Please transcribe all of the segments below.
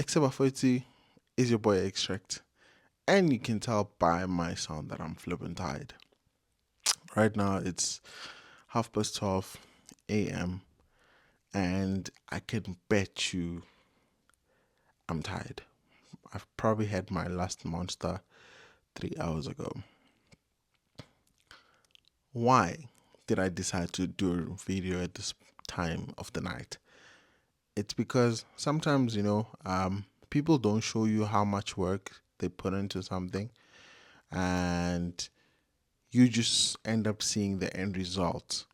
Except Bafoti is your boy Extract. And you can tell by my sound that I'm flipping tired. Right now it's 12:30 a.m. and I can bet you I'm tired. I've probably had my last monster 3 hours ago. Why did I decide to do a video at this time of the night? It's because sometimes, people don't show you how much work they put into something, and you just end up seeing the end result.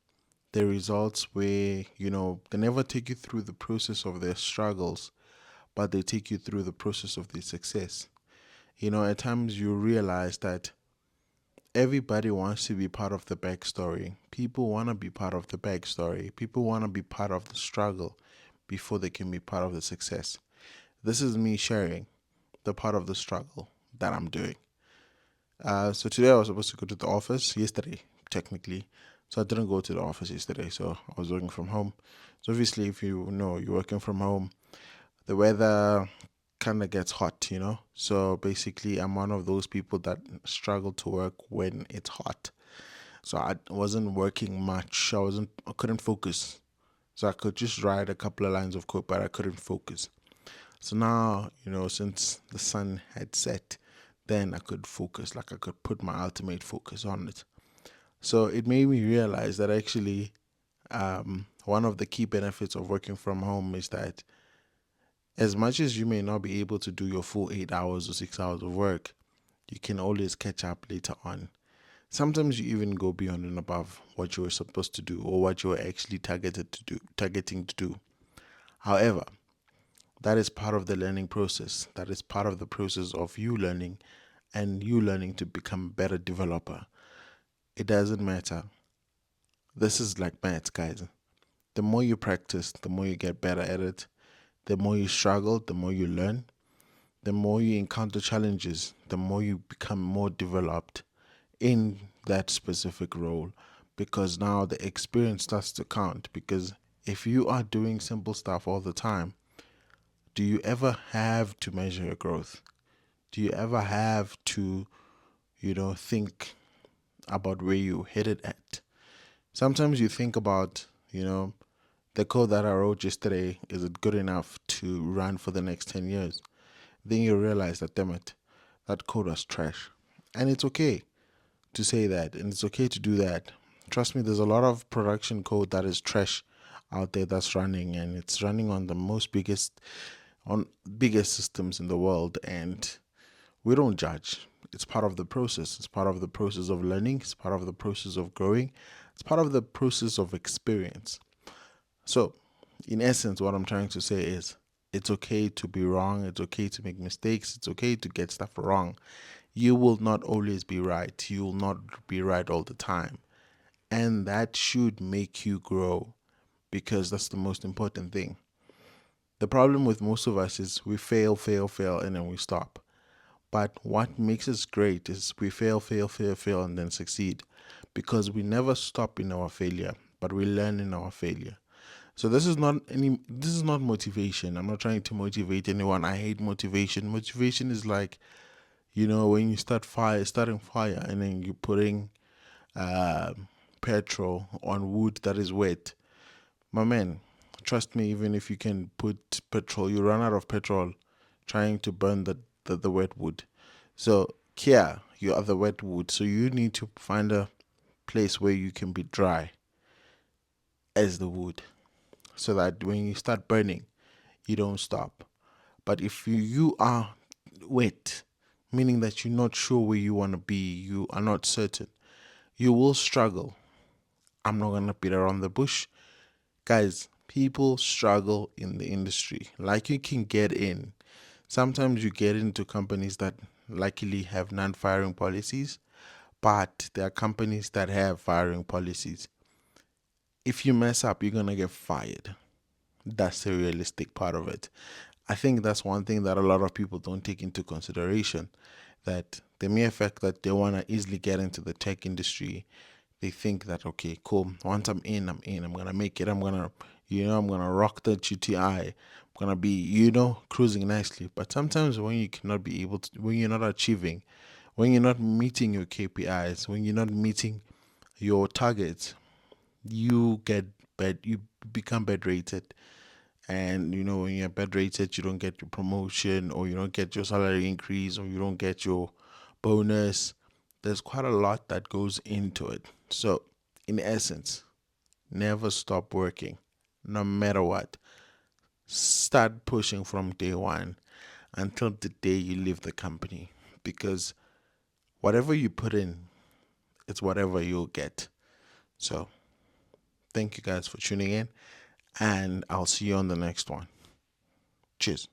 The results where, they never take you through the process of their struggles, but they take you through the process of their success. At times you realize that everybody wants to be part of the backstory. People want to be part of the backstory. People want to be part of the struggle before they can be part of the success. This is me sharing the part of the struggle that I'm doing. So today I was supposed to go to the office yesterday, technically. So I didn't go to the office yesterday. So I was working from home. So obviously, if you know you're working from home, the weather kind of gets hot. So basically, I'm one of those people that struggle to work when it's hot. So I wasn't working much. I couldn't focus. So I could just write a couple of lines of code, but I couldn't focus. So now, since the sun had set, then I could focus, like I could put my ultimate focus on it. So it made me realize that actually, one of the key benefits of working from home is that as much as you may not be able to do your full 8 hours or 6 hours of work, you can always catch up later on. Sometimes you even go beyond and above what you were supposed to do or what you were actually targeting to do. However, that is part of the learning process. That is part of the process of you learning and you learning to become a better developer. It doesn't matter. This is like maths, guys. The more you practice, the more you get better at it. The more you struggle, the more you learn. The more you encounter challenges, the more you become more developed in that specific role, because now the experience starts to count. Because if you are doing simple stuff all the time, do you ever have to measure your growth? Do you ever have to, think about where you headed at? Sometimes you think about, the code that I wrote yesterday, is it good enough to run for the next 10 years? Then you realize that, damn it, that code was trash. And it's okay to say that, and it's okay to do that. Trust me, there's a lot of production code that is trash out there that's running, and it's running on the biggest systems in the world, and we don't judge. It's part of the process. It's part of the process of learning. It's part of the process of growing. It's part of the process of experience. So, in essence, what I'm trying to say is it's okay to be wrong. It's okay to make mistakes. It's okay to get stuff wrong. You will not always be right. You will not be right all the time. And that should make you grow, because that's the most important thing. The problem with most of us is we fail, fail, fail, and then we stop. But what makes us great is we fail, fail, fail, fail, and then succeed, because we never stop in our failure, but we learn in our failure. So this is not motivation. I'm not trying to motivate anyone. I hate motivation. Motivation is like, when you starting fire, and then you're putting uh, petrol on wood that is wet. My man, trust me, even if you can put petrol, you run out of petrol trying to burn the wet wood. So here, you are the wet wood. So you need to find a place where you can be dry as the wood, so that when you start burning, you don't stop. But if you are wet, meaning that you're not sure where you want to be, you are not certain, you will struggle. I'm not going to beat around the bush. Guys, people struggle in the industry. Like, you can get in. Sometimes you get into companies that luckily have non firing policies, but there are companies that have firing policies. If you mess up, you're going to get fired. That's the realistic part of it. I think that's one thing that a lot of people don't take into consideration. That the mere fact that they want to easily get into the tech industry, they think that, okay, cool, once I'm in, I'm in, I'm going to make it, I'm going to, I'm gonna rock the GTI. I'm gonna be, cruising nicely. But sometimes when you cannot be able to, when you're not achieving, when you're not meeting your KPIs, when you're not meeting your targets, you get bad. You become bad rated, and when you're bad rated, you don't get your promotion, or you don't get your salary increase, or you don't get your bonus. There's quite a lot that goes into it. So, in essence, never stop working, no matter what. Start pushing from day one until the day you leave the company, because whatever you put in, it's whatever you'll get. So, thank you guys for tuning in, and I'll see you on the next one. Cheers.